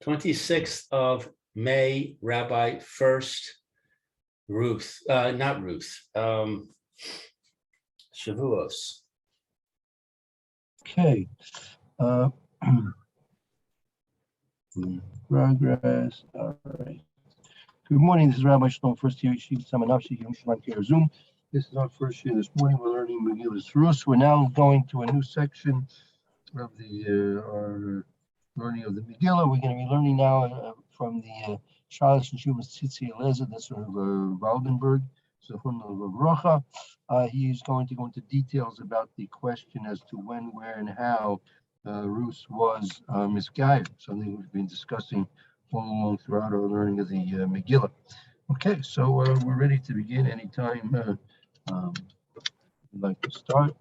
26th of May, Rabbi Furst, Ruth, not Ruth, Shavuos. Okay. Progress. All right. Good morning. This is Rabbi Shalom Furst here. Zoom. This is our first year this morning. We're learning Megillus Ruth. We're now going to a new section of our learning of the Megillah. We're going to be learning now from the Charles and Shumas Tzitzi Eliezer, that's sort of Waldenberg. So he is going to go into details about the question as to when, where, and how Ruth was misguided, something we've been discussing all along throughout our learning of the Megillah. Okay, so we're ready to begin anytime you'd like to start.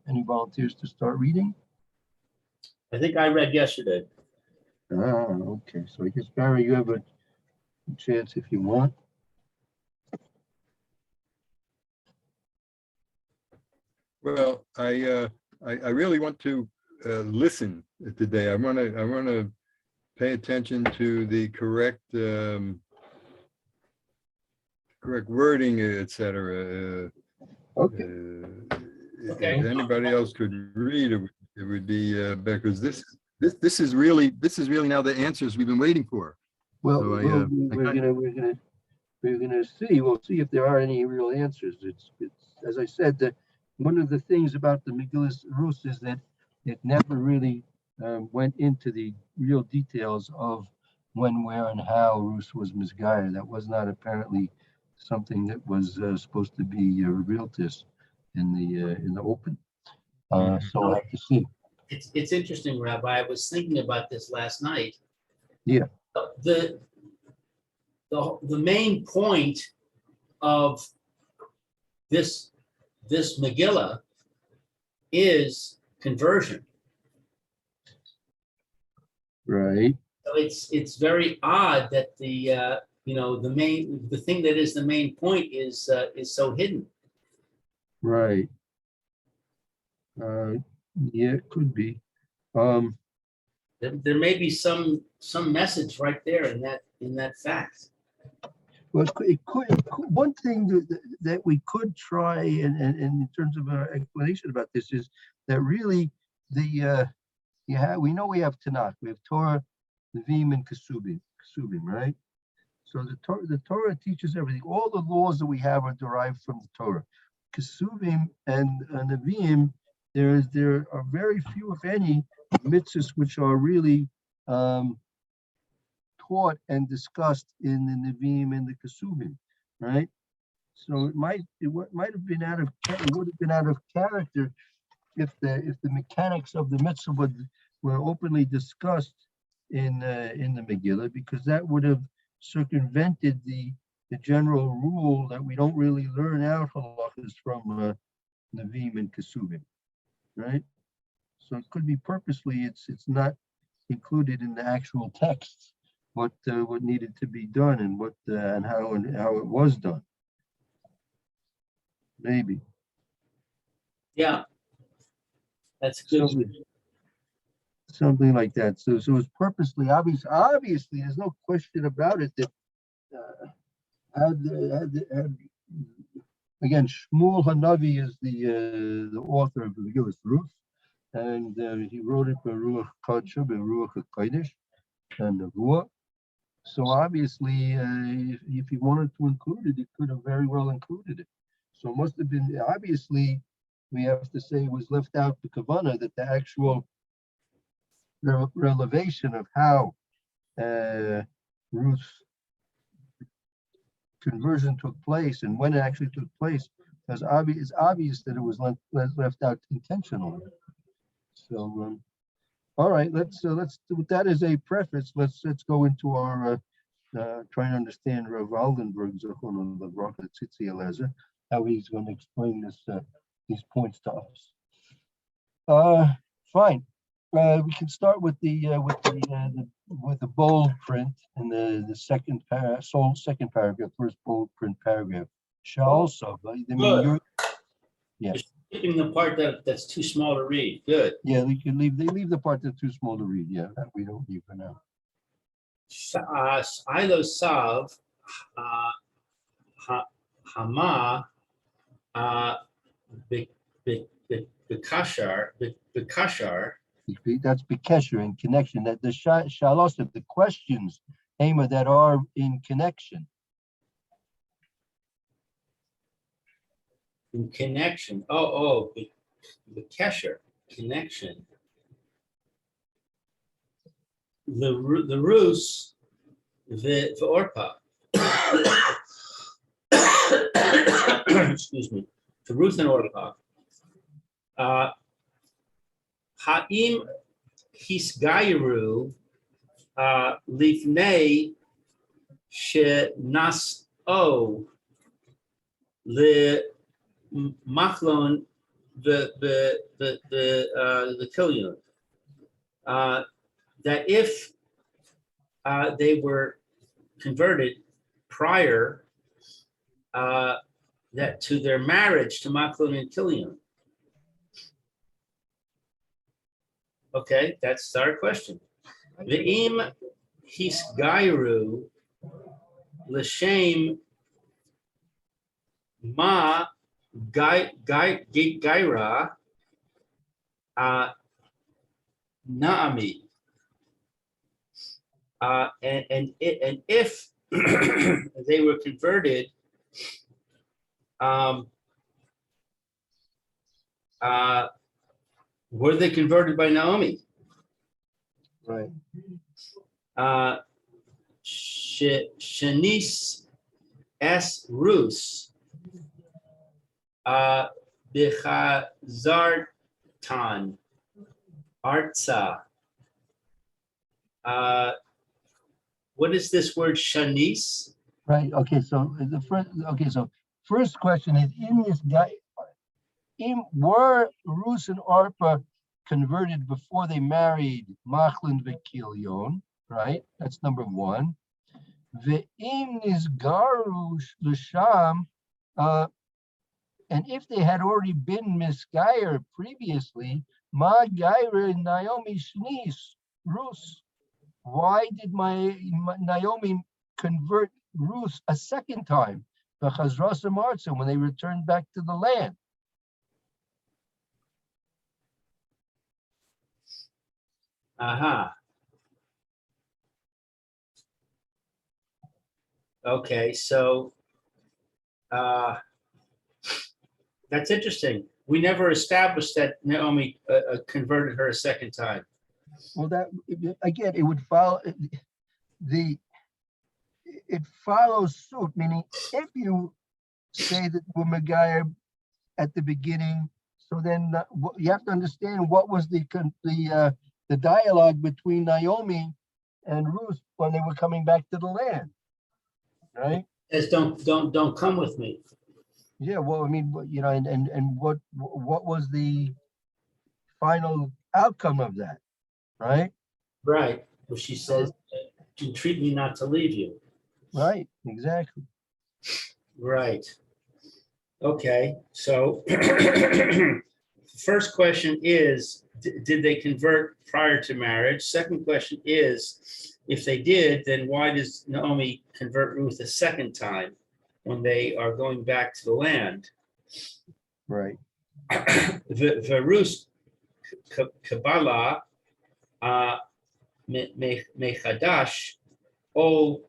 Any volunteers to start reading? I think I read yesterday. Okay, so I guess Barry, you have a chance if you want. Well, I really want to listen today. I want to pay attention to the correct wording, etc. Okay. Okay. If anybody else could read, it would be because this is really now the answers we've been waiting for. Well, So we're gonna see. We'll see if there are any real answers. It's as I said, that one of the things about the Megillus Ruth is that it never really went into the real details of when, where, and how Ruth was misguided. That was not apparently something that was supposed to be revealed to us in the open. So we'll have to see. It's interesting, Rabbi. I was thinking about this last night. Yeah. The main point of this Megillah is conversion. Right. So it's very odd that the thing that is the main point is so hidden. Right. Yeah, it could be. There may be some message right there in that fact. Well, it could one thing that we could try, and in terms of our explanation about this, is that really we know we have Tanakh, we have Torah, Nevi'im, and Kesubim, right? So the Torah teaches everything. All the laws that we have are derived from the Torah. Kesubim and Nevi'im, there are very few, if any, mitzvahs which are really taught and discussed in the Nevi'im and the Kesubim, right? So it would have been out of character if the mechanics of the mitzvah were openly discussed in the Megillah, because that would have circumvented the general rule that we don't really learn out halachas from Nevi'im and Kesubim, right? So it could be purposely it's not included in the actual text what needed to be done and what and how it was done. Maybe. Yeah, that's good. Something like that. So it's purposely obviously there's no question about it that again, Shmuel Hanavi is the author of the Megillus Ruth, and he wrote it for Ruach Kodesh and Ruach HaKodesh and Nevuah. So obviously, if he wanted to include it, he could have very well included it. So it must have been, obviously, we have to say it was left out the kavanah, that the actual revelation of how Ruth's conversion took place and when it actually took place, it's obvious that it was left out intentionally. So, all right, let's with that as a preface, let's go into our trying to understand Rav Aldenberg's how he's going to explain these points to us. Fine. We can start with the bold print in the second paragraph, first bold print paragraph. Shall also, I mean, You're skipping the part that's too small to read. Good. Yeah, they leave the part that's too small to read. Yeah, that we don't need for now. Ilo Sav, Hama, Bekashar, That's Bekesher, in connection, that the Shalosim, the questions, Hema, that are in connection. in connection. Oh, Bekesher, connection. The Rus, the Orpa. Excuse me. The Ruth and Orpa. Ha'im hisgayru lifnei shenas-o le machlon the Kilyun. That if they were converted prior that to their marriage to Machlon and Kilyun. Okay, that's our question. Ve'im hisgayru l'shem ma gaira na'ami. And if they were converted, were they converted by Naomi? Right. Shanice es Rus Bechazartan Artsa. What is this word Shanice? Right. Okay. So the first. Okay. So first question is, in this guy, were Rus and Orpa converted before they married Machlon v'Kilion? Right. That's number one. Ve'im nisgaru l'sham, and if they had already been misgayer previously, ma gaira Naomi shnis Rus. Why did my Naomi convert Ruth a second time? When they returned back to the land. Aha. Okay, so that's interesting. We never established that Naomi converted her a second time. Well, that again, it would follow it follows suit. Meaning, if you say that we're Megayer at the beginning, so then you have to understand what was the dialogue between Naomi and Ruth when they were coming back to the land, right? As don't come with me. Yeah, well, I mean, you know, and what was the final outcome of that, right? Right. Well, she says, entreat me not to leave you. Right, exactly. Right. Okay, so first question is, did they convert prior to marriage? Second question is, if they did, then why does Naomi convert Ruth a second time when they are going back to the land? Right. The Ruth Kabbalah mechadash o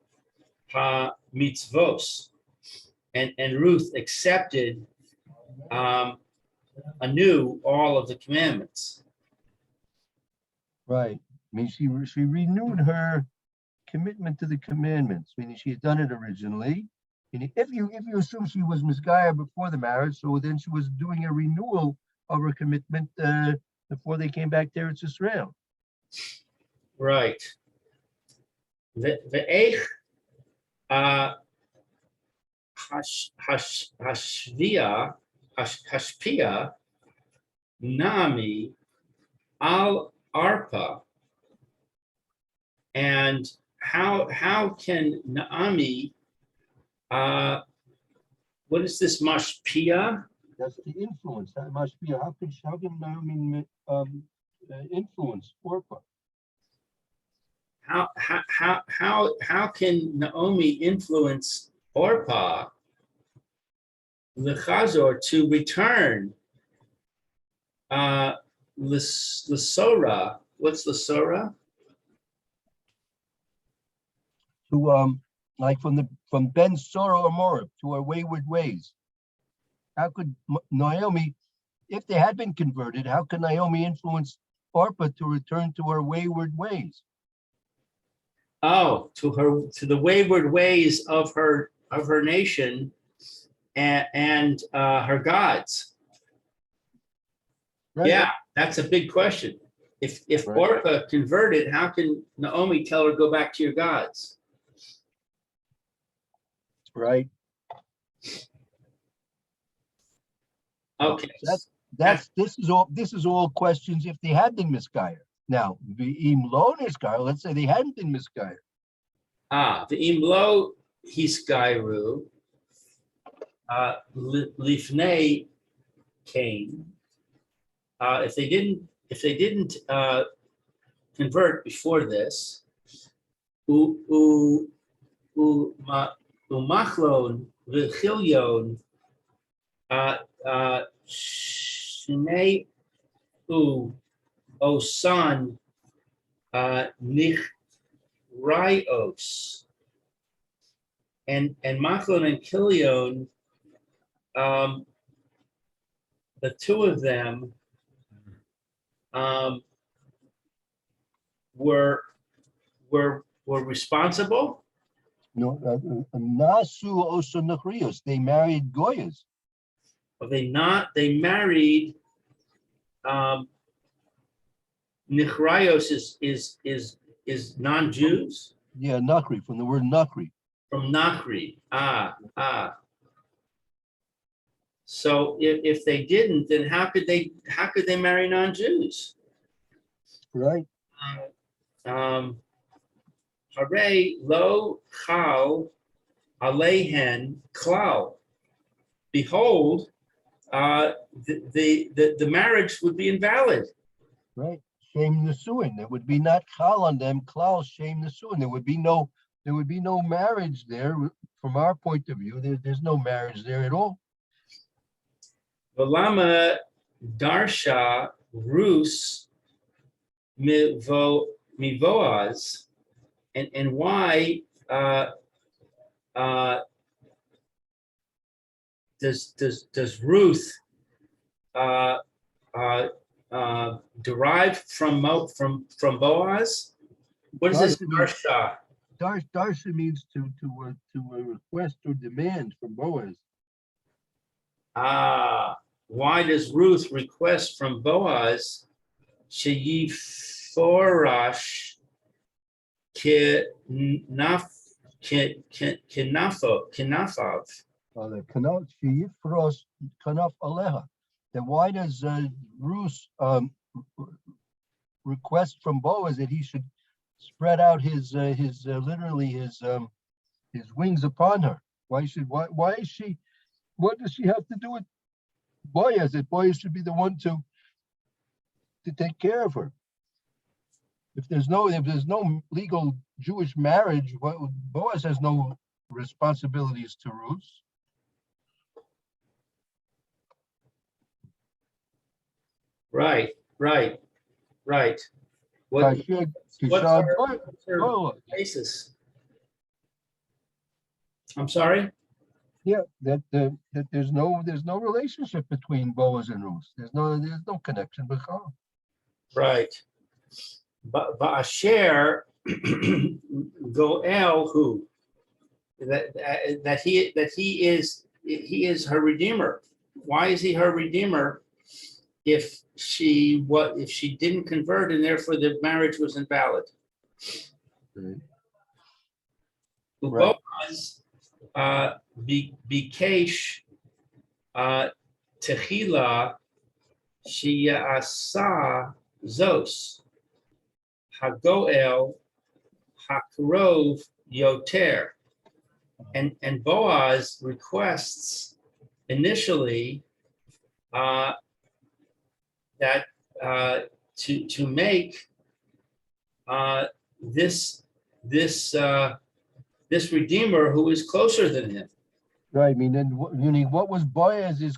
ha mitzvos, and Ruth accepted anew all of the commandments. Right. I mean, she renewed her commitment to the commandments, meaning she had done it originally. And if you assume she was misguided before the marriage, so then she was doing a renewal of her commitment before they came back there to Israel. Right. The hashpia nami al arpa, and how can Naomi what is this mashpia? That's the influence. That must be how can Naomi influence Orpah? how can Naomi influence Orpah, Lechazor, to return Lesora? What's Lesora? To like from Ben Sora or Morib to her wayward ways. How could Naomi, if they had been converted, how could Naomi influence Orpah to return to her wayward ways? Oh, to the wayward ways of her nation and her gods. Right? Yeah, that's a big question. If Right. Orpah converted, how can Naomi tell her go back to your gods? Right. Okay. This is all questions if they had been misguided. Now, the lo misguided, let's say they hadn't been misguided. The imlo hiskairu lifnei came. If they didn't convert before this, umachlon v'chilyon shnei osan nichraios, and Machlon and Kilion, the two of them were responsible. No, nasu oso nachrios. They married goyas. They married Nichraios is non-Jews. Yeah, nachri, from the word nachri. From Nachri. So if they didn't, then how could they marry non-Jews? Right. Hare lo chal alehen klal. Behold, the marriage would be invalid. Right. Shame the suing. There would be not chal on them, klal, shame the suing. There would be no marriage there from our point of view. There's no marriage there at all. Valama darsha Rus mivoaz, and why does Ruth derive from Boaz? What is this darsha? Darsha means to request or demand from Boaz. Why does Ruth request from Boaz sheyiforash kenafav? Kanaf aleha. Then why does Ruth request from Boaz that he should spread out his literally his wings upon her? Why is she? What does she have to do with Boaz? That Boaz should be the one to take care of her. If there's no legal Jewish marriage, Boaz has no responsibilities to Ruth. Right. What's her basis? I'm sorry? Yeah, that there's no relationship between Boaz and Ruth. There's no connection with her. Right. But Asher Goel, who that he is her redeemer. Why is he her redeemer if she didn't convert and therefore the marriage was invalid? Right. Boaz bikesh techila she'asa zos hagoel hakrov yoter, and Boaz requests initially that to make this this redeemer who is closer than him. Right, I mean, and meaning what was Boaz's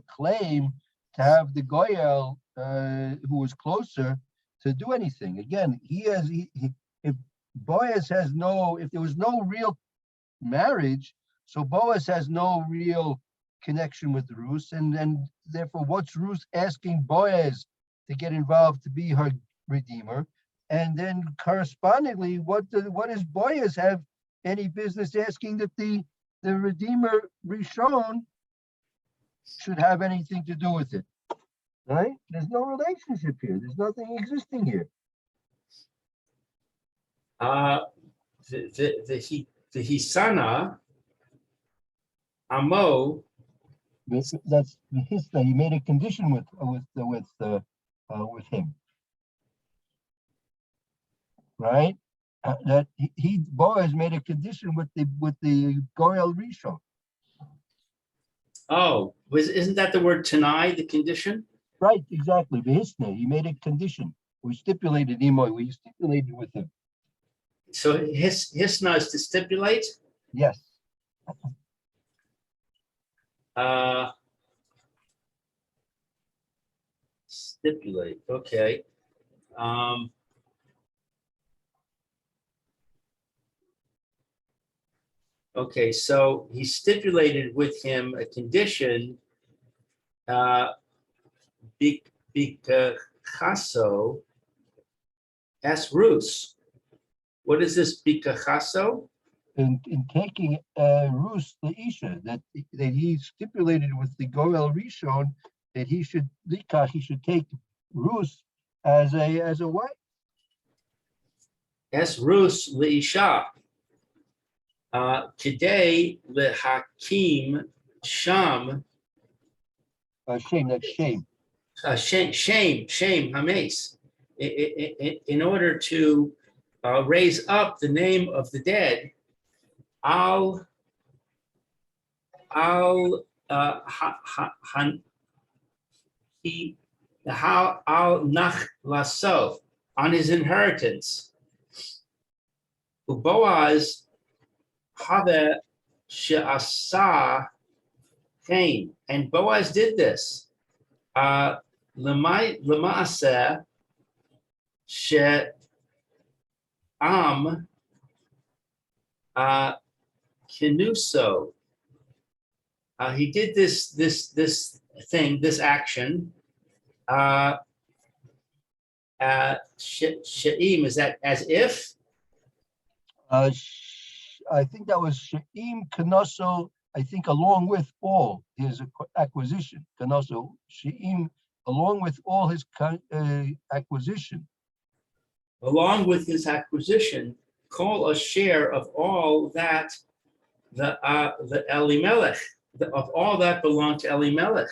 claim to have the Goyel who was closer to do anything? Again, if Boaz has if there was no real marriage, so Boaz has no real connection with Ruth, and therefore, what's Ruth asking Boaz to get involved to be her redeemer? And then correspondingly, what does Boaz have any business asking that the redeemer Rishon should have anything to do with it? Right? There's no relationship here. There's nothing existing here. The Hisana Amo. That's his thing. He made a condition with him, right? That Boaz made a condition with the Goyel Rishon. Oh, isn't that the word Tanai, the condition? Right, exactly. V'hisne, he made a condition. We stipulated with him. So hisna is to stipulate? Yes. Stipulate, okay. Okay, so he stipulated with him a condition, Pkerke as Ruth. What is this Pkerke? In taking Ruth the Isha, that he stipulated with the Goel Rishon that he should take Ruth as a wife. As Ruth leisha. Today the Hakim Sham. Shame, that's shame. Shame, Hames. In order to raise up the name of the dead, Al Nach Lasof, on his inheritance. Boaz Have She'asa Cain, and Boaz did this. Lema'aseh She'am Kenuso. He did this thing, this action. She'im, is that as if? I think that was She'im Kenoso, I think along with all his acquisition. Kenoso, She'im, along with all his acquisition. Along with his acquisition, call a share of all that the Elimelech, of all that belonged to Elimelech.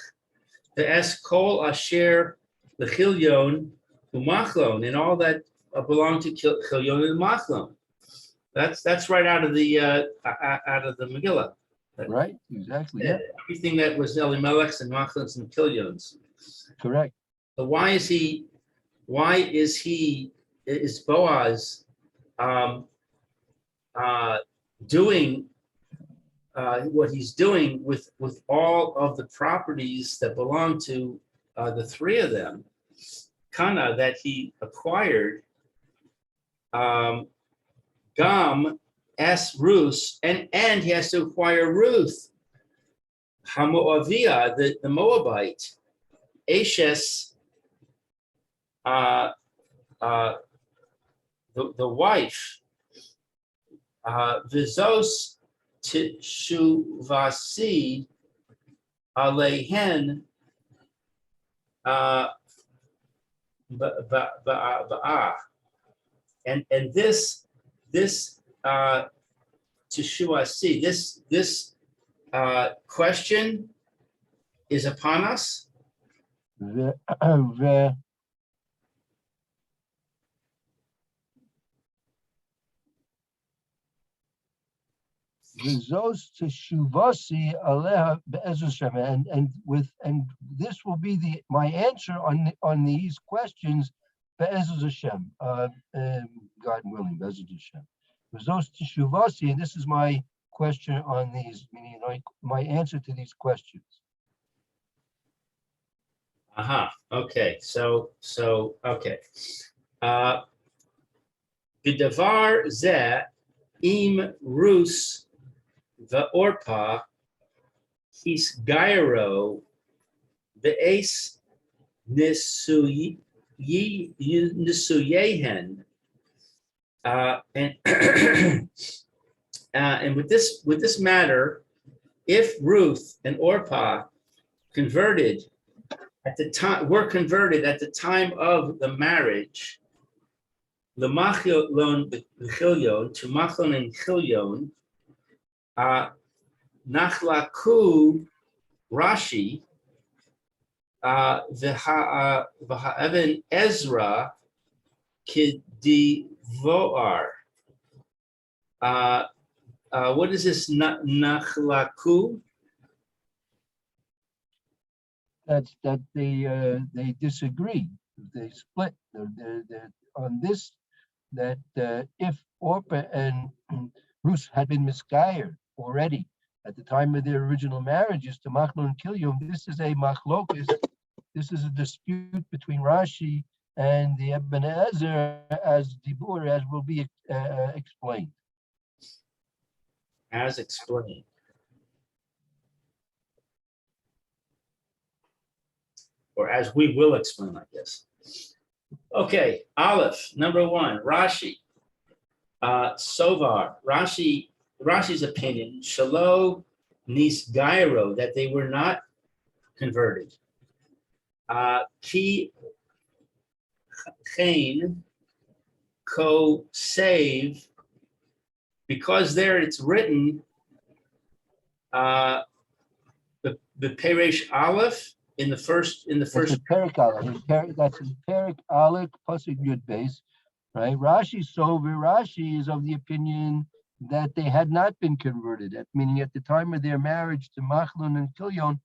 The es kol asher the Chilyon umachlon, and all that belonged to Chilyon and Machlon. That's right out of the Megillah. Right, exactly. Yeah. Everything that was Elimelech's and Machlon's and Chilyon's. Correct. So why is Boaz doing what he's doing with all of the properties that belong to the three of them, Kana, that he acquired, Gam S Ruth, and he has to acquire Ruth, Hamoavia, the Moabite, Ashes, the wife, Vizos Tishuvasi Alehen Ba'ah. And this Tishuvasi, this question is upon us. And this will be my answer on these questions Be'ezuz Hashem, God willing, Be'ezuz Hashem. V'zos teshuvasi, and this is my question on these, meaning like my answer to these questions. Okay. Okay. B'davar zeh im Rus v'orpa his gairo v'es nisuyehen. And with this matter, if Ruth and Orpah were converted at the time of the marriage, the machlon b'chilyon to machlon and chilyon, nachlaku Rashi, v'ha'evan Ezra k'divoar. What is this nachlaku? That's that they disagree. They split. They're on this, that if Orpah and Ruth had been misguided already at the time of their original marriages to Machlon and Kilyum, this is a machlokus. This is a dispute between Rashi and the Ibn Ezra as Dibur, as will be explained. As explained. Or as we will explain, I guess. Okay, Aleph, number one, Rashi. Sovar, Rashi's opinion, Shalo Nisgairo, that they were not converted. Ki Chain Ko Save, because there it's written the Peresh Aleph in the first. That's in Pkerke Aleph. That's in Pkerke Aleph pasuk Yud Beis, right? Rashi is of the opinion that they had not been converted. Meaning at the time of their marriage to Machlon and Kilyon,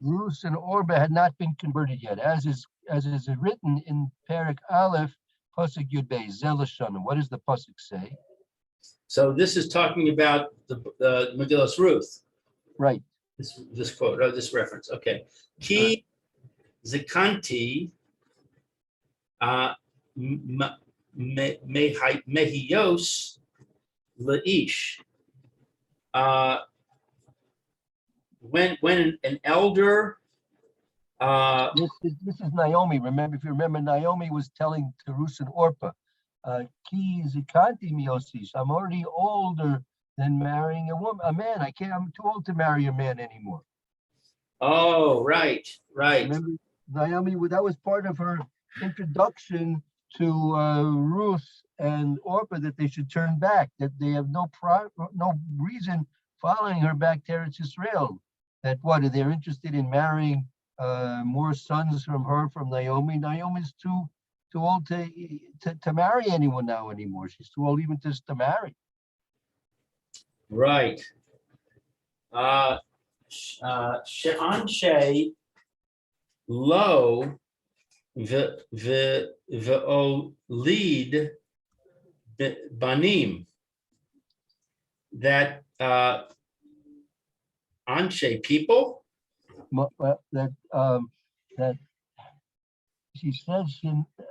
Ruth and Orpah had not been converted yet, as is written in Pkerke Aleph pasuk Yud Beis. Zelashanim. What does the pasuk say? So this is talking about the Megillus Ruth. Right. This quote, this reference. Okay. Ki Zikanti Mehios Leish. When an elder. This is Naomi. If you remember, Naomi was telling to Ruth and Orpah, Ki Zikanti Miosis. I'm already older than marrying a man. I'm too old to marry a man anymore. Oh, right. Remember, Naomi, that was part of her introduction to Ruth and Orpah, that they should turn back, that they have no reason following her back to Eretz Israel. That they're interested in marrying more sons from Naomi. Naomi's too old to marry anyone now anymore. She's too old even just to marry. Right. She'anshe lo ve'olid banim, that anshe people, that she says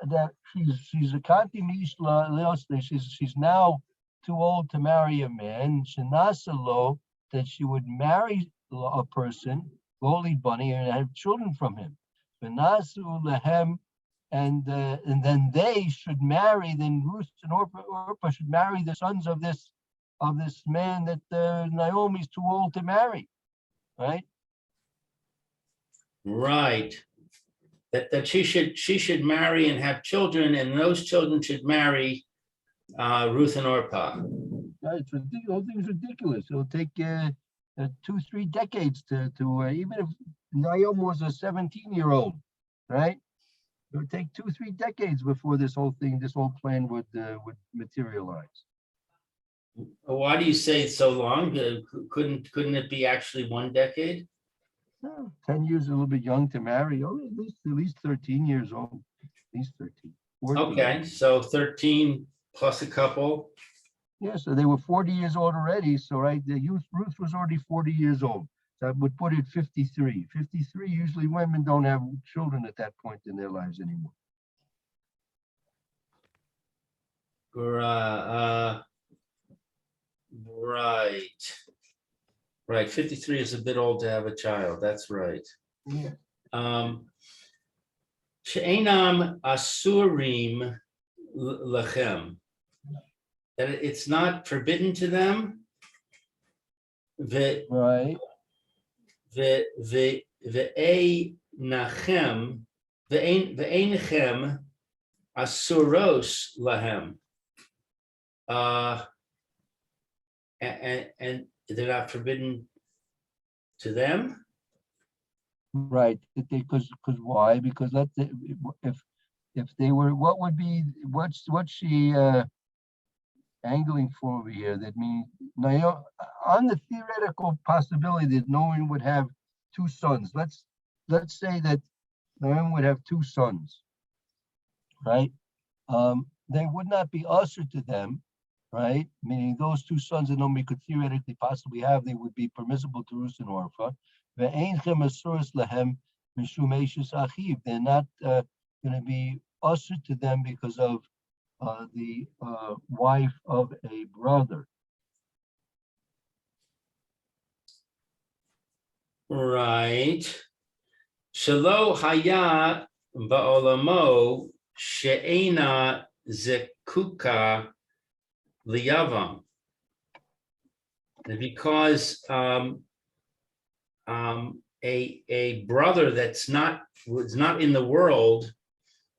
that she's a kanti mishla leosne. She's now too old to marry a man. Shenasalo, that she would marry a person, Golid Bunny, and have children from him. Benasu lehem, and then they should marry. Then Ruth and Orpah should marry the sons of this man that Naomi's too old to marry, right? Right. That she should marry and have children, and those children should marry Ruth and Orpah. Right, it's ridiculous. The whole thing is ridiculous. It'll take 2-3 decades to even if Naomi was a 17-year-old, right? It would take 2-3 decades before this whole plan would materialize. Why do you say it's so long? Couldn't it be actually 1 decade? 10 years, a little bit young to marry. At least 13 years old. least 13. 14. Okay, so 13 plus a couple. Yeah, so they were 40 years old already. So, right, Ruth was already 40 years old. So I would put it 53. 53, usually women don't have children at that point in their lives anymore. Right. 53 is a bit old to have a child. That's right. Yeah. She'enam asurim lachem. That it's not forbidden to them. Right. Ve'einachem asuros lahem. And they're not forbidden to them. Right. Because why? Because if they were, what's she angling for over here? That means now on the theoretical possibility that no one would have two sons. Let's say that no one would have two sons, right? They would not be usher to them, right? Meaning those two sons that nobody could theoretically possibly have, they would be permissible to Ruth and Orpha. They're not going to be ushered to them because of the wife of a brother. Right. Shelo haya ba'olamo she'ena zekuka liyavam. Because a brother was not in the world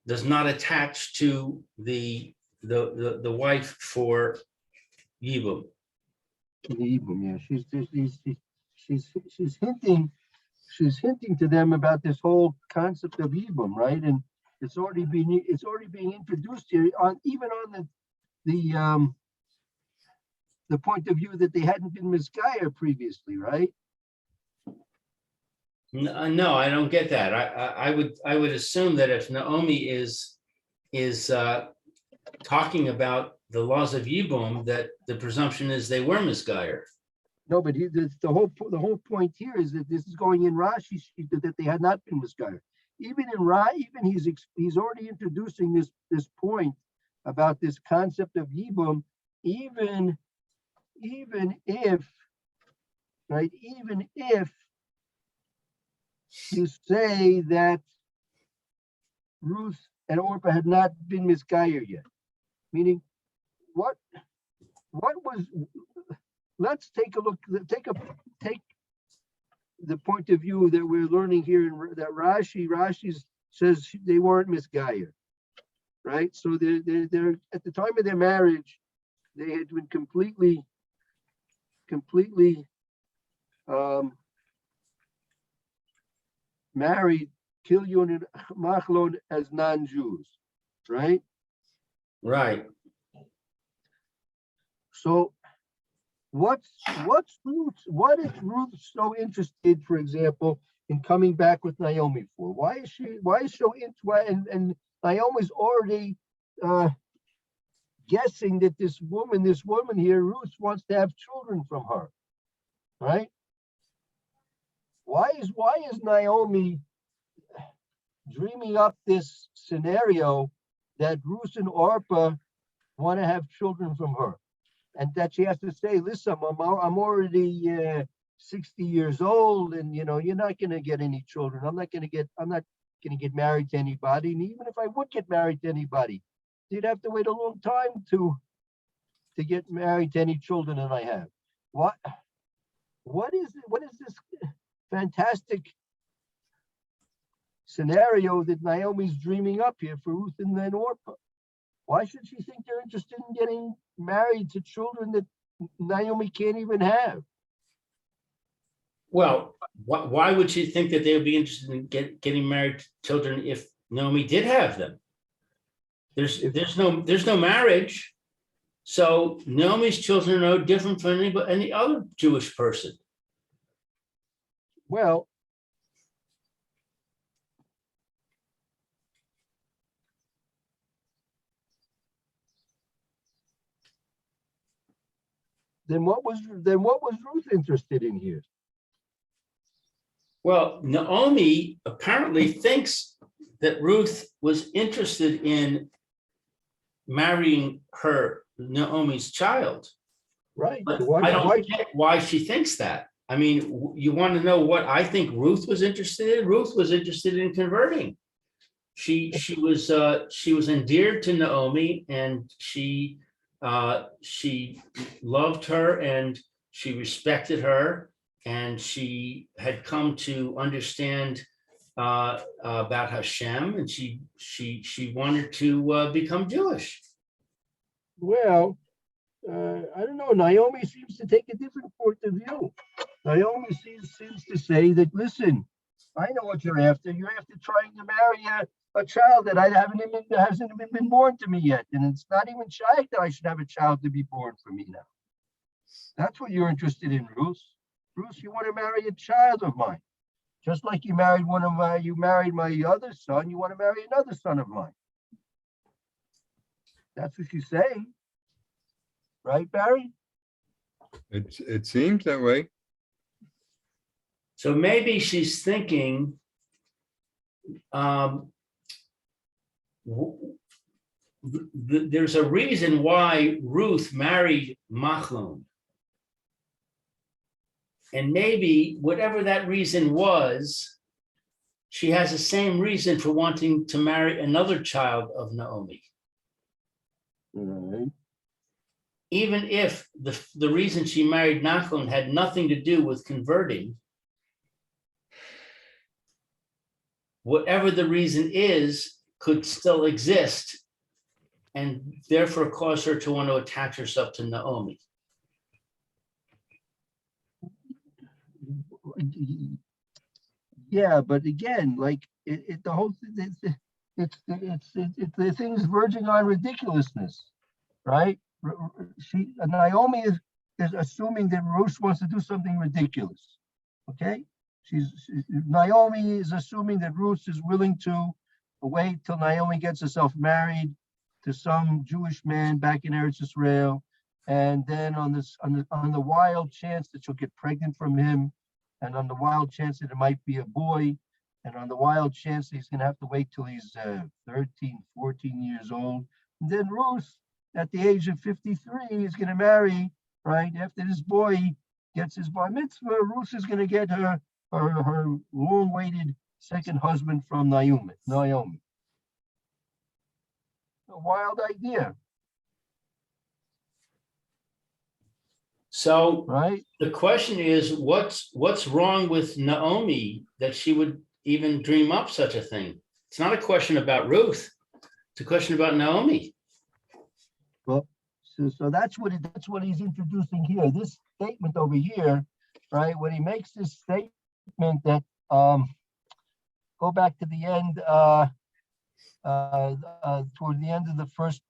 does not attach to the wife for Yibum. Yeah, she's hinting to them about this whole concept of Yibum, right? And it's already being introduced here even on the point of view that they hadn't been misguided previously, right? No, I don't get that. I would assume that if Naomi is talking about the laws of Yibum, that the presumption is they were misguided. No, but the whole point here is that this is going in Rashi that they had not been misguided. Even in Rashi, he's already introducing this point about this concept of Yibum, even if you say that Ruth and Orpah had not been misguided yet, meaning what was? Let's take a look. Take the point of view that we're learning here that Rashi says they weren't misguided, right? So they're at the time of their marriage, they had been completely married, Kilyun and Machlon as non-Jews, right? Right. So what is Ruth so interested, for example, in coming back with Naomi for? Why is she so into and Naomi's already guessing that this woman here, Ruth, wants to have children from her, right? Why is Naomi dreaming up this scenario that Ruth and Orpah want to have children from her, and that she has to say, "Listen, I'm already 60 years old, and you're not going to get any children. I'm not going to get married to anybody. And even if I would get married to anybody, you'd have to wait a long time to get married to any children that I have." What is this fantastic scenario that Naomi's dreaming up here for Ruth and then Orpah? Why should she think they're interested in getting married to children that Naomi can't even have? Well, why would she think that they would be interested in getting married to children if Naomi did have them? There's no marriage, so Naomi's children are no different from any other Jewish person. Well, then what was Ruth interested in here? Well, Naomi apparently thinks that Ruth was interested in marrying Naomi's child. Right. But So why, I don't why, get why she thinks that. I mean, you want to know what I think Ruth was interested in? Ruth was interested in converting. She was endeared to Naomi, and she loved her and she respected her, and she had come to understand about Hashem, and she wanted to become Jewish. well, I don't know. Naomi seems to take a different point of view. Naomi seems to say that, listen, I know what you're after. You're after trying to marry a child that hasn't even been born to me yet. And it's not even shy that I should have a child to be born for me now. That's what you're interested in, Ruth. Ruth, you want to marry a child of mine. Just like you married my other son, you want to marry another son of mine. That's what she's saying. Right, Barry? It seems that way. So maybe she's thinking, there's a reason why Ruth married Machlon. And maybe whatever that reason was, she has the same reason for wanting to marry another child of Naomi. Right. Even if the reason she married Nachon had nothing to do with converting, whatever the reason is, could still exist, and therefore cause her to want to attach herself to Naomi. Yeah, but again, like the whole the thing's verging on ridiculousness, right? Naomi is assuming that Ruth wants to do something ridiculous. Okay, Naomi is assuming that Ruth is willing to wait till Naomi gets herself married to some Jewish man back in Eretz Israel, and then on the wild chance that she'll get pregnant from him, and on the wild chance that it might be a boy, and on the wild chance that he's going to have to wait till he's 13, 14 years old. And then Ruth, at the age of 53, is going to marry, right? After this boy gets his bar mitzvah, Ruth is going to get her long-awaited second husband from Naomi. A wild idea. So right? The question is, what's wrong with Naomi that she would even dream up such a thing? It's not a question about Ruth. It's a question about Naomi. Well, so that's what he's introducing here. This statement over here, right? When he makes this statement that go back to the end, toward the end of the first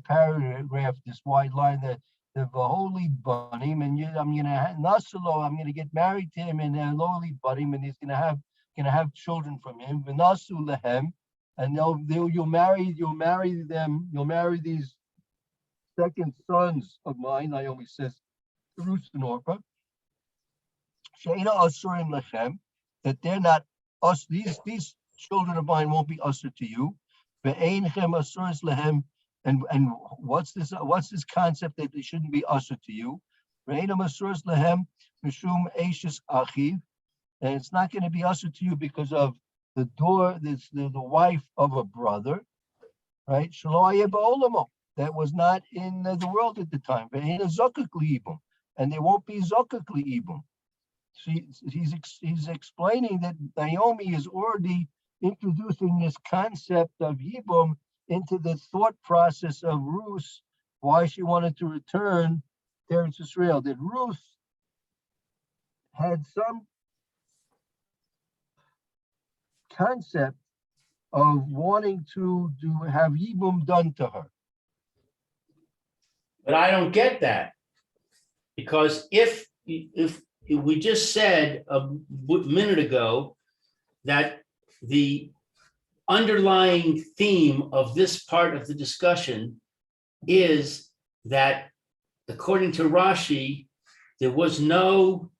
paragraph, this wide line that the holy banim, and I'm gonna get married to him, and lowly banim, and he's gonna have children from him. V'nasu lehem, and you'll marry these second sons of mine. Naomi says to Ruth and Orpah, she'ena asurim lechem, that they're not us. These children of mine won't be usher to you. Ve'einchem asuris lehem. And what's this concept that they shouldn't be usher to you? And it's not going to be usher to you because of the wife of a brother, right? That was not in the world at the time. And they won't be zokak ibum. He's explaining that Naomi is already introducing this concept of yibum into the thought process of Ruth, why she wanted to return to Eretz Israel. That Ruth had some concept of wanting to have Yibum done to her. But I don't get that, because if we just said a minute ago that the underlying theme of this part of the discussion is that, according to Rashi, there was no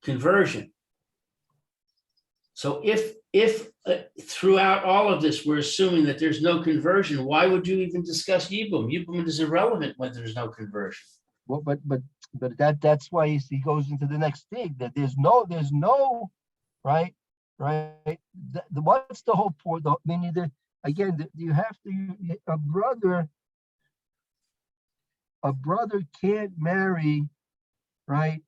conversion. So if throughout all of this, we're assuming that there's no conversion, why would you even discuss Yibum? Yibum is irrelevant when there's no conversion. Well, but that's why he goes into the next thing, that there's no, right. What's the whole point? Meaning that again, you have to, a brother can't marry, right,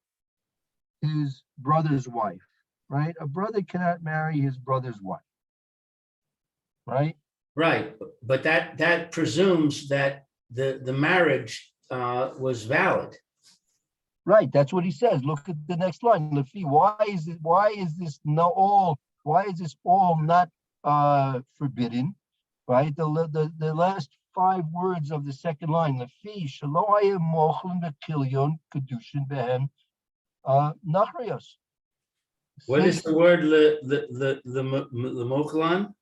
his brother's wife, right? A brother cannot marry his brother's wife, right? Right, but that presumes that the marriage was valid. Right, that's what he says. Look at the next line. Lefi, why is this all not forbidden? Right? The last 5 words of the second line. Lefi, shelo haya mochlin bekilyon kedushin behen nachrios. What is the word the moklan?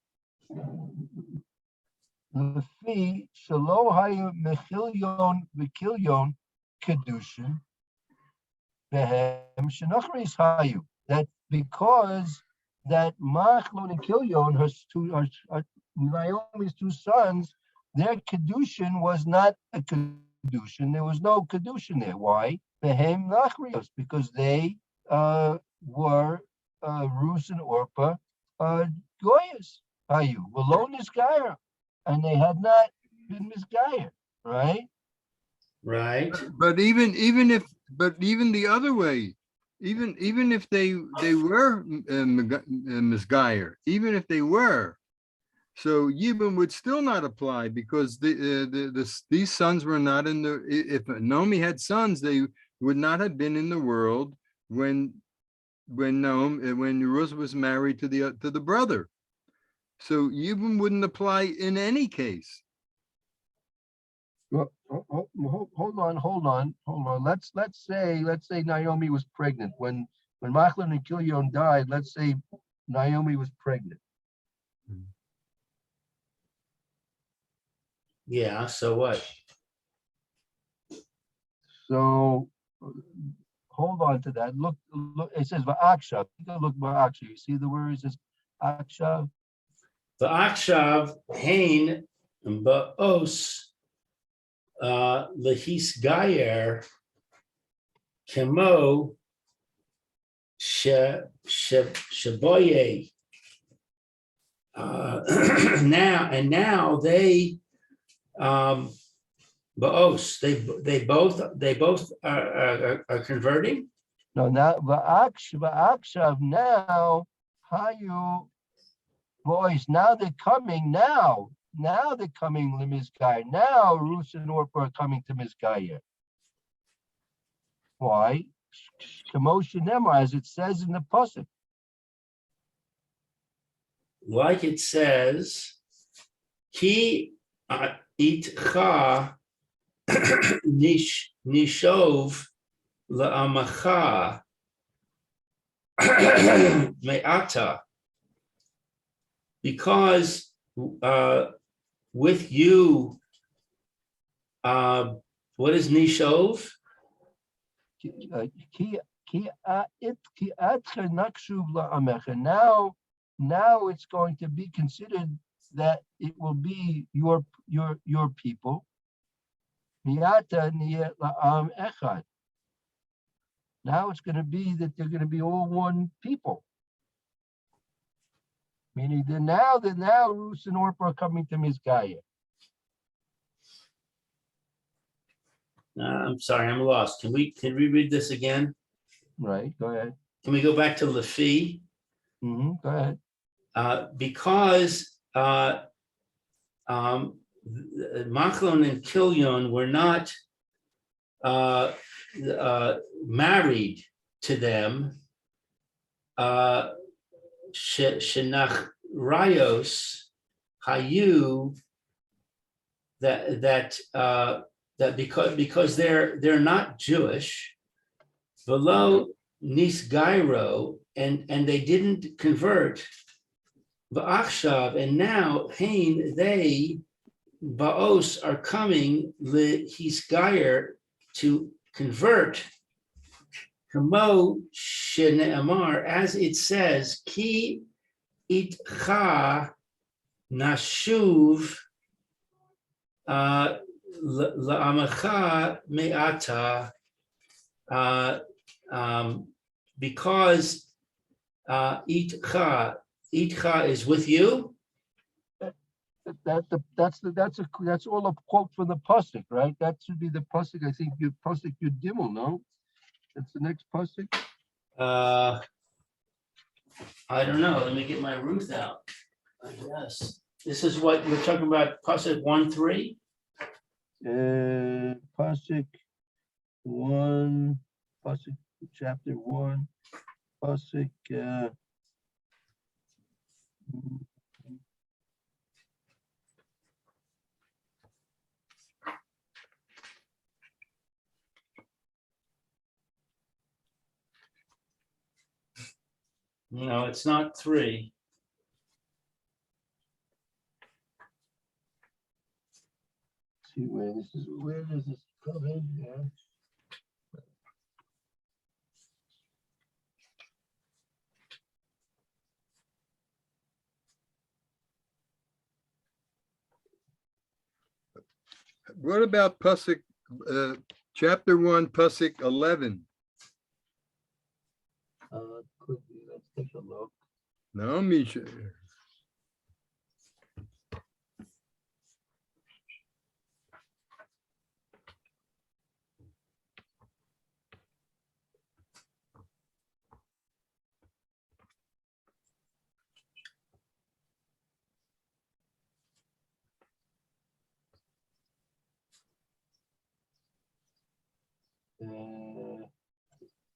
Lefi, shelo haya mechilyon bekilyon kedushin. That because that Machlon and Kilyon, Naomi's 2 sons, their kedushin was not a kedushin. There was no kedushin there. Why? Behem nachrios, because they were Ruth and Orpah goyas. Hayu v'lo nisgayer, and they had not been misgayer, right? Right. But even the other way, even if they were misguyer, even if they were, so Yibum would still not apply because these sons were not in the. If Naomi had sons, they would not have been in the world when Ruth was married to the brother. So Yibum wouldn't apply in any case. Well, hold on. Let's say Naomi was pregnant when Machlon and Kilyon died. Let's say Naomi was pregnant. Yeah. So what? So hold on to that. Look. It says va'akshav. Look va'akshav. You see the word? It says akshav. Va'akshav hein ba'os lehis gayer kemo sheboye. Now they ba'os they both are converting. No, now va'akshav now hayu boys. Now they're coming now. Now they're coming to Mizgayer. Now Ruth and Orpah are coming to Mizgayer. Why? As it says in the pasuk. Like it says, Ki itcha nishov la'amacha me'ata. Because with you, what is nishov? Now it's going to be considered that it will be your people. Now it's going to be that they're going to be all one people. Meaning that now Ruth and Orpah are coming to Mizgayer. I'm sorry, I'm lost. Can we read this again? Right, go ahead. Can we go back to Lefi? Go ahead. Because Machlon and Kilyon were not married to them. Shenach Rayos Hayu, that because they're not Jewish, below Nisgairo, and they didn't convert. Va'achshav, and now Hain, they Baos are coming Hisgayer to convert Kamo shene'amar, as it says, ki itcha nashuv la'amacha me'ata, because itcha is with you. That's all a quote from the pasuk, right? That should be the pasuk. I think you pasuk Yud Gimel, no? That's the next pasuk. I don't know. Let me get my Ruth out. I guess this is what we're talking about. Pasuk 1:3. Pasuk 1, pasuk chapter 1, pasuk. No, it's not 3. See where this is. Where does this come in? Yeah. What about Pasuk, chapter 1, Pasuk 11? Could be. Let's take a look. Naomi,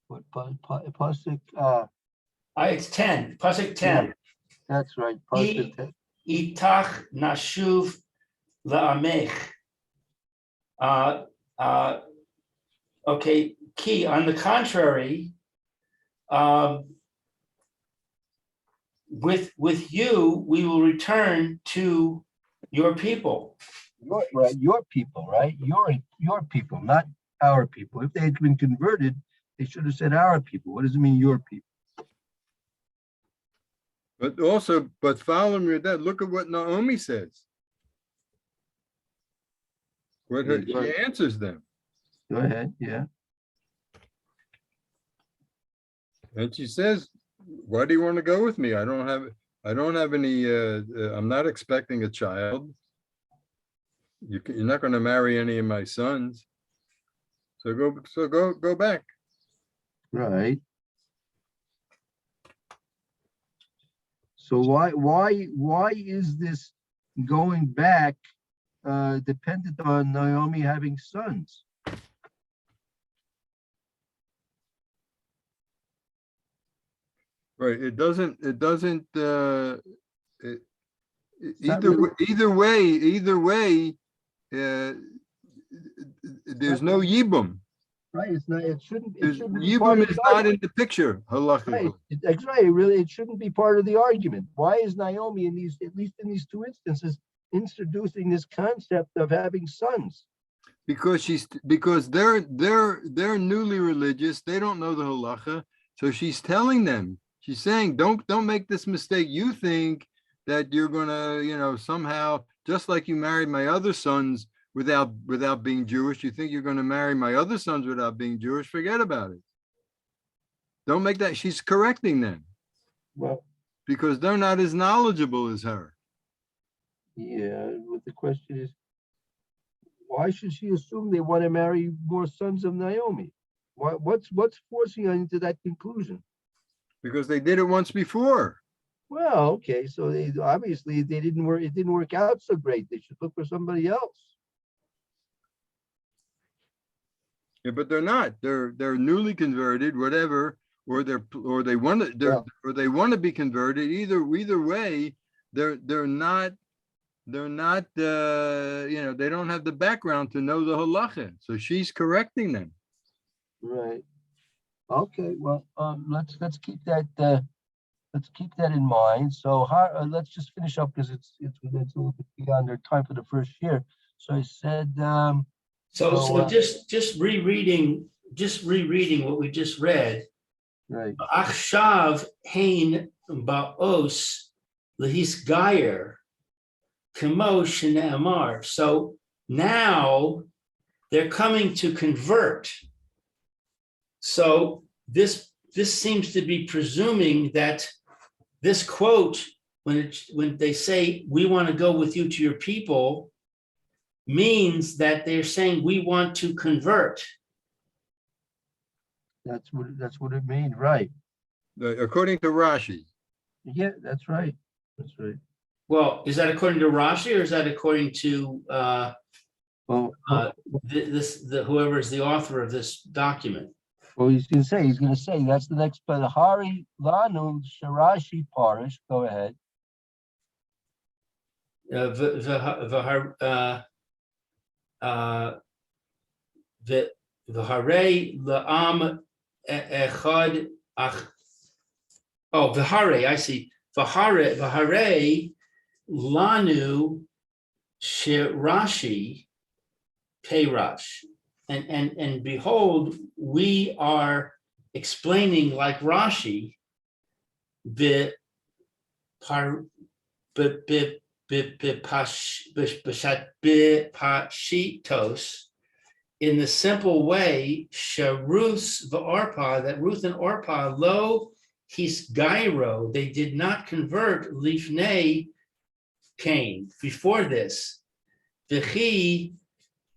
What pasuk? It's 10. Pasuk 10. That's right. I- Pasuk 10. Itach nashuv la'amech. Okay, key. On the contrary, with you, we will return to your people. Your people, right? Your people, not our people. If they had been converted, they should have said our people. What does it mean, your people? but following with that, look at what Naomi says. She answers them. Go ahead. Yeah. And she says, why do you want to go with me? I don't have any, I'm not expecting a child. You're not going to marry any of my sons. So go back. Right. So why is this going back dependent on Naomi having sons? Right. It doesn't, not either way, there's no Yibum. Right. It's not. It shouldn't be Yibum part of is the not argument. in the picture. Halachically. Right. That's right. It shouldn't be part of the argument. Why is Naomi at least in these 2 instances, introducing this concept of having sons? Because they're newly religious. They don't know the halacha. So she's telling them. She's saying, don't make this mistake. You think that you're gonna, somehow, just like you married my other sons without being Jewish, you think you're going to marry my other sons without being Jewish. Forget about it. Don't make that. She's correcting them. Well, because they're not as knowledgeable as her. Yeah, but the question is, why should she assume they want to marry more sons of Naomi? What's forcing her into that conclusion? Because they did it once before. Well, okay, so they obviously didn't work. It didn't work out so great. They should look for somebody else. Yeah, but they're not. They're newly converted, whatever, or they want to be converted. Either way, they're not. They don't have the background to know the halacha. So she's correcting them. Right. Okay. Well, let's keep that. Let's keep that in mind. So let's just finish up because it's a little bit beyond our time for the first year. So I said. So just rereading just rereading what we just read. Right. Achshav hein ba'os lehisgayer kamo shene'amar. So now they're coming to convert. So this seems to be presuming that this quote, when they say we want to go with you to your people, means that they're saying we want to convert. That's what it means, right? According to Rashi. Yeah, that's right. That's right. Well, is that according to Rashi or is that according to Well, whoever is the author of this document? well, he's gonna say that's the next, but Hari Lanu Sharashi Parish. Go ahead. V'harei la'am echad ach. Oh, v'harei, I see. V'harei lanu shirashi peirash. And behold, we are explaining like Rashi, b'pashitos, in the simple way, Ruth v'Orpah, that Ruth and Orpah, lo his gyro, they did not convert lifnei Cain, before this. V'chi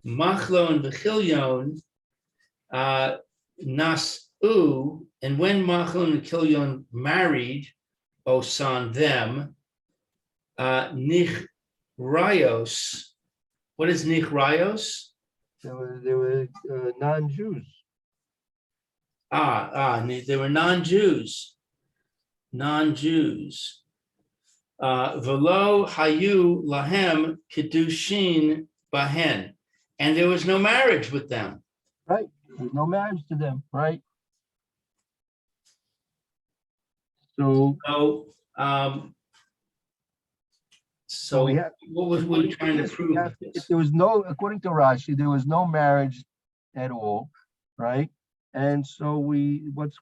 Machlon v'Chilyon nasu, and when Machlon and Chilyon married, Osan them, Nichrayos. What is Nichrayos? They were non-Jews. They were non-Jews. Velo hayu lahem kedushin bahen. And there was no marriage with them. Right. There's no marriage to them, right? So what was we trying to prove? If there was no, according to Rashi, there was no marriage at all, right? And so what's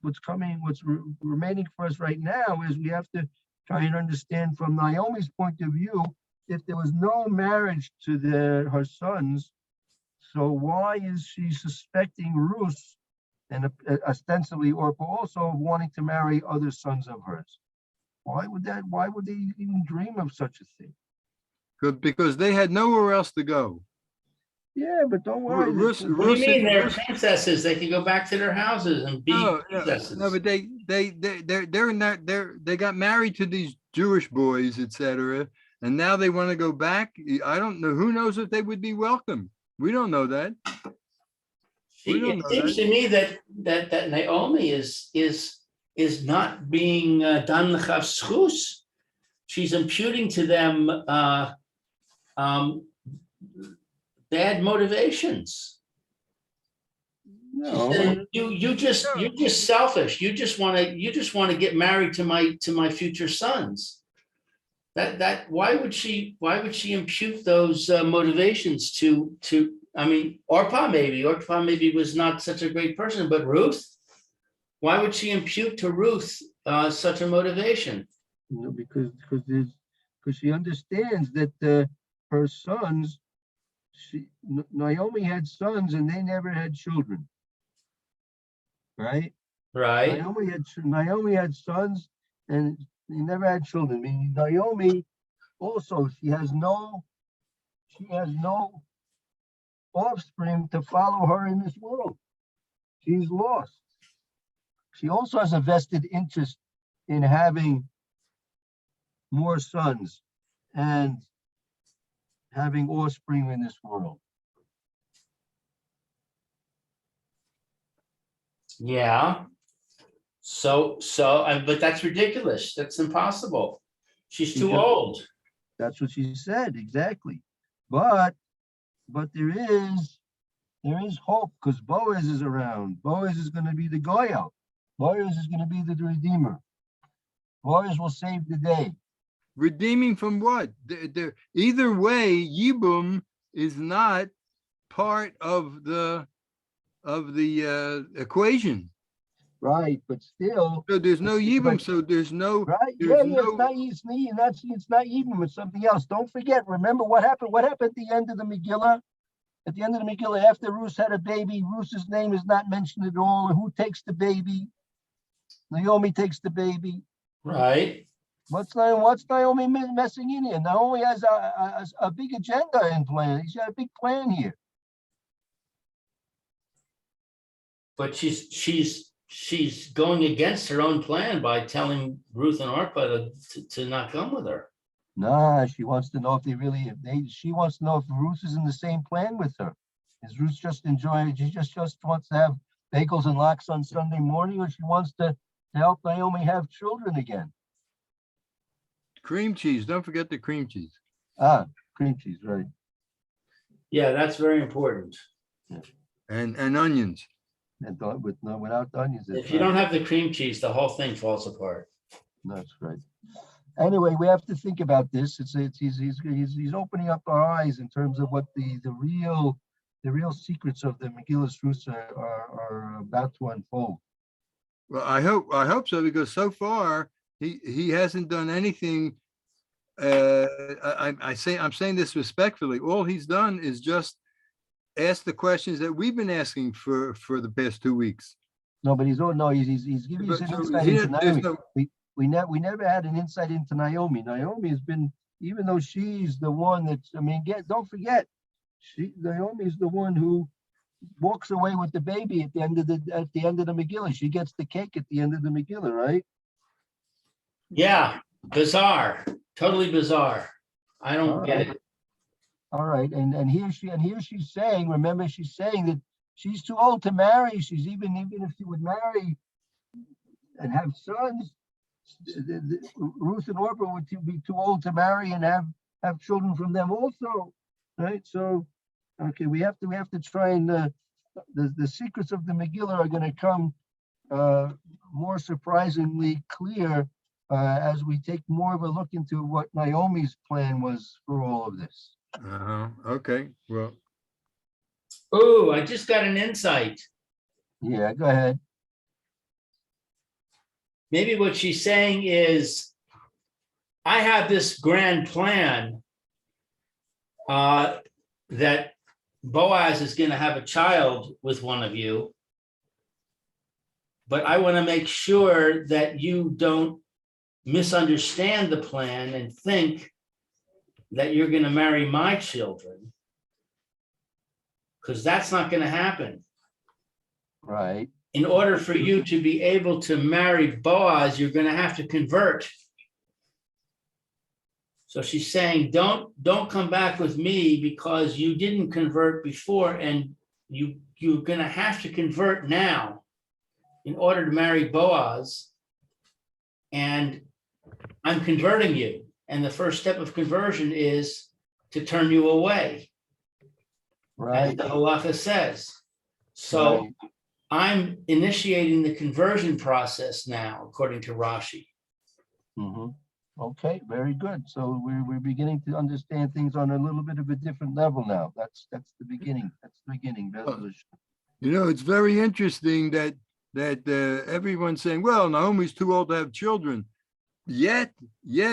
remaining for us right now is we have to try and understand from Naomi's point of view, if there was no marriage to her sons, so why is she suspecting Ruth and ostensibly Orpah also of wanting to marry other sons of hers? Why would they even dream of such a thing? Because they had nowhere else to go. Yeah, but don't worry. What do you mean they're princesses? They can go back to their houses and be princesses. No, but they got married to these Jewish boys, etc. And now they want to go back. I don't know. Who knows if they would be welcome? We don't know that. It seems to me that Naomi is not being dan l'chafschus. She's imputing to them bad motivations. No. You're just selfish. You just want to get married to my future sons. That why would she impute those motivations to I mean, Orpah maybe was not such a great person, but Ruth, why would she impute to Ruth such a motivation? No, because she understands that her sons, Naomi had sons and they never had children, right? Right. Naomi had sons and they never had children. I mean, Naomi also, she has no offspring to follow her in this world. She's lost. She also has a vested interest in having more sons and having offspring in this world. Yeah. But that's ridiculous. That's impossible. She's too old. That's what she said, exactly. But there is hope because Boaz is around. Boaz is going to be the Goyal. Boaz is going to be the Redeemer. Boaz will save the day. Redeeming from what? Either way, Yibum is not part of the equation. Right, but still, So there's no But- Yibum, so there's no, right? there's Yeah, no, it's not even with something else. Don't forget, remember what happened? What happened at the end of the Megillah? At the end of the Megillah, after Ruth had a baby, Ruth's name is not mentioned at all. And who takes the baby? Naomi takes the baby. Right. What's Naomi messing in here? Naomi has a big agenda in plan. She's got a big plan here. But she's going against her own plan by telling Ruth and Orpah to not come with her. Nah, she wants to know if she wants to know if Ruth is in the same plan with her. Is Ruth just enjoying, she just wants to have bagels and lox on Sunday morning, or she wants to help Naomi have children again? cream cheese. Don't forget the cream cheese. Ah, cream cheese, right. Yeah, that's very important. And onions. And without onions. If you don't have the cream cheese, the whole thing falls apart. That's right. Anyway, we have to think about this. He's opening up our eyes in terms of what the real secrets of the Megillus Ruth are about to unfold. Well, I hope so, because so far he hasn't done anything. I'm saying this respectfully. All he's done is just ask the questions that we've been asking for the past 2 weeks. No, but he's giving us an So insight he- into there's Naomi. no- We never had an insight into Naomi. Naomi has been, even though she's the one that's, don't forget, Naomi is the one who walks away with the baby at the end of the Megillah. She gets the cake at the end of the Megillah, right? Yeah, bizarre, totally bizarre. I don't get it. All right, and here she's saying, remember, she's saying that she's too old to marry. She's even if she would marry and have sons, Ruth and Orpah would be too old to marry and have children from them also, right? So, okay, we have to try and the secrets of the Megillah are going to come more surprisingly clear as we take more of a look into what Naomi's plan was for all of this. Okay, well, Oh, I just got an insight. Yeah, go ahead. Maybe what she's saying is, I have this grand plan that Boaz is going to have a child with one of you, but I want to make sure that you don't misunderstand the plan and think that you're going to marry my children, because that's not going to happen. Right. In order for you to be able to marry Boaz, you're going to have to convert. So she's saying, don't come back with me because you didn't convert before, and you're going to have to convert now in order to marry Boaz. And I'm converting you. And the first step of conversion is to turn you away, as Right. the halacha says. So Right. I'm initiating the conversion process now, according to Rashi. Mhm. Okay, very good. So we're beginning to understand things on a little bit of a different level now. That's the beginning. That's the beginning. Resolution. it's very interesting that everyone's saying, well, Naomi's too old to have children. Yet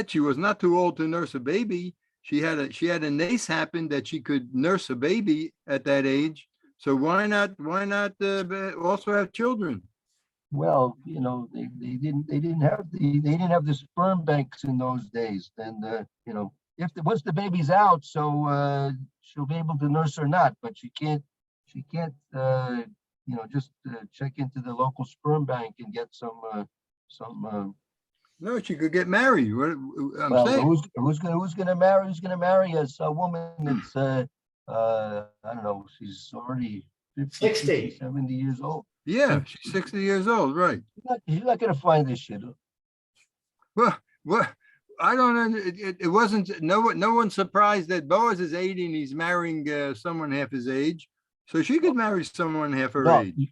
she was not too old to nurse a baby. She had a nace happen that she could nurse a baby at that age. So why not also have children? Well, they didn't have the sperm banks in those days. And once the baby's out, so she'll be able to nurse or not, but she can't just check into the local sperm bank and get some. No, she could get married. What I'm Well, saying. who's gonna marry? Who's gonna marry a woman that's I don't know. She's already 50, 60. 60, 70 years old. Yeah, she's 60 years old, right? She's not gonna find this shit. Well, I don't know. It wasn't. No one's surprised that Boaz is 80 and he's marrying someone half his age. So she could marry someone half her No. age.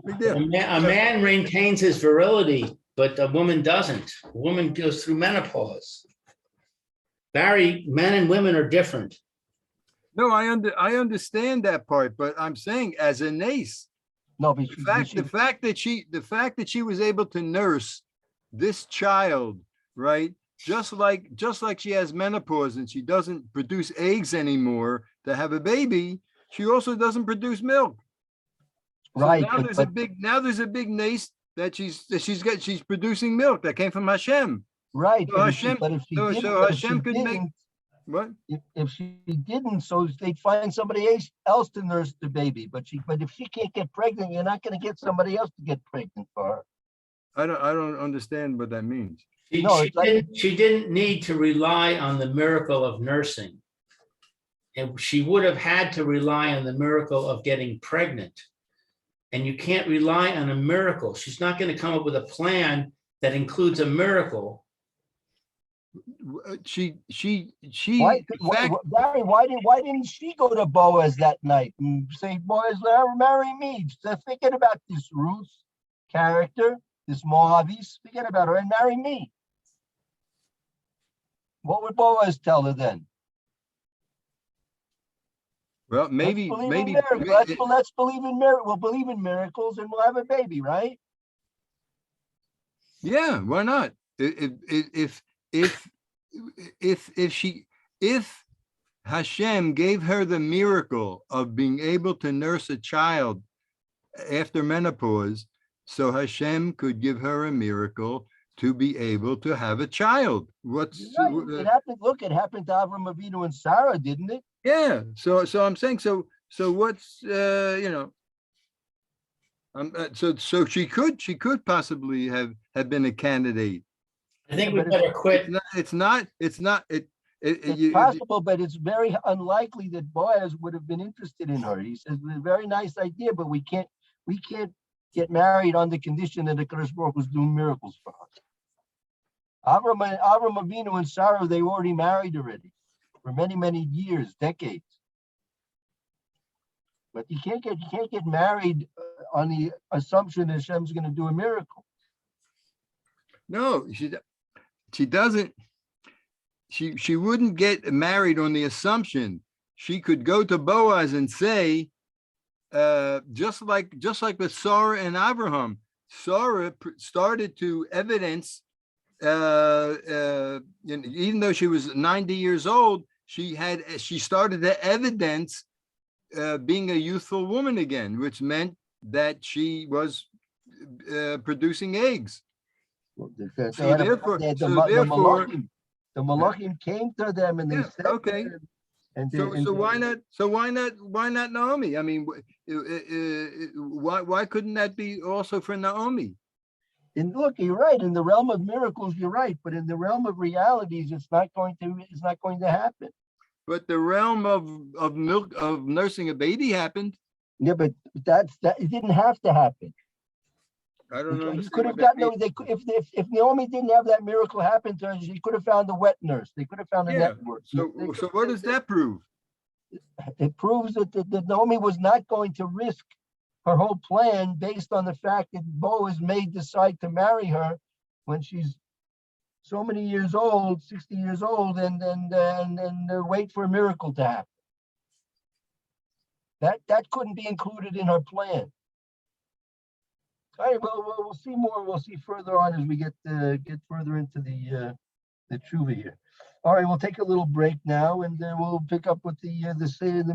Big A deal. man maintains his virility, but a woman doesn't. A woman goes through menopause. Barry, men and women are different. No, I understand that part, but I'm saying as a nace, No, but The fact that she was able to nurse this child, right? Just like she has menopause and she doesn't produce eggs anymore to have a baby, she also doesn't produce milk. So right, now there's a big nace that she's producing milk that came from Hashem. right. So Hashem, But if she so didn't, but if she Hashem could make didn't, what? if she didn't, so they'd find somebody else to nurse the baby. But if she can't get pregnant, you're not going to get somebody else to get pregnant for her. I don't understand what that means. No, it's like- She didn't need to rely on the miracle of nursing. And she would have had to rely on the miracle of getting pregnant. And you can't rely on a miracle. She's not going to come up with a plan that includes a miracle. She, Barry, why didn't she go to Boaz that night and say, Boaz, marry me? They're thinking about this Ruth character, this Moabite, forget about her and marry me. What would Boaz tell her then? well, Let's believe in miracles. Let's believe in miracles. We'll believe in miracles and we'll have a baby, right? yeah, why not? If Hashem gave her the miracle of being able to nurse a child after menopause, so Hashem could give her a miracle to be able to have a child. What's It happened. Look, it happened to Avram Avinu and Sarah, didn't it? yeah? So I'm saying so what's so she could possibly have been a candidate. I think we better quit. It's not. It's possible, but it's very unlikely that Boaz would have been interested in her. He says, "A very nice idea, but we can't get married on the condition that the Kadosh Baruch was doing miracles for us." Avram Avinu and Sarah, they already married already for many years, decades. But you can't get married on the assumption that Hashem's going to do a miracle. No, she doesn't. She wouldn't get married on the assumption. She could go to Boaz and say, just like with Sarah and Abraham, Sarah started to evidence, even though she was 90 years old, she started to evidence being a youthful woman again, which meant that she was producing eggs. The Malachim came to them and they said, okay. So why not Naomi? I mean, why couldn't that be also for Naomi? And look, you're right. In the realm of miracles, you're right. But in the realm of realities, it's not going to happen. But the realm of nursing a baby happened. Yeah, but it didn't have to happen. I don't know. You could have gotten if Naomi didn't have that miracle happen to her, she could have found a wet nurse. They could have found a network. So what does that prove? It proves that Naomi was not going to risk her whole plan based on the fact that Boaz may decide to marry her when she's so many years old, 60 years old, and wait for a miracle to happen. That couldn't be included in her plan. All right, well, we'll see more. We'll see further on as we get further into the tshuva here. All right, we'll take a little break now, and we'll pick up with the Mishnah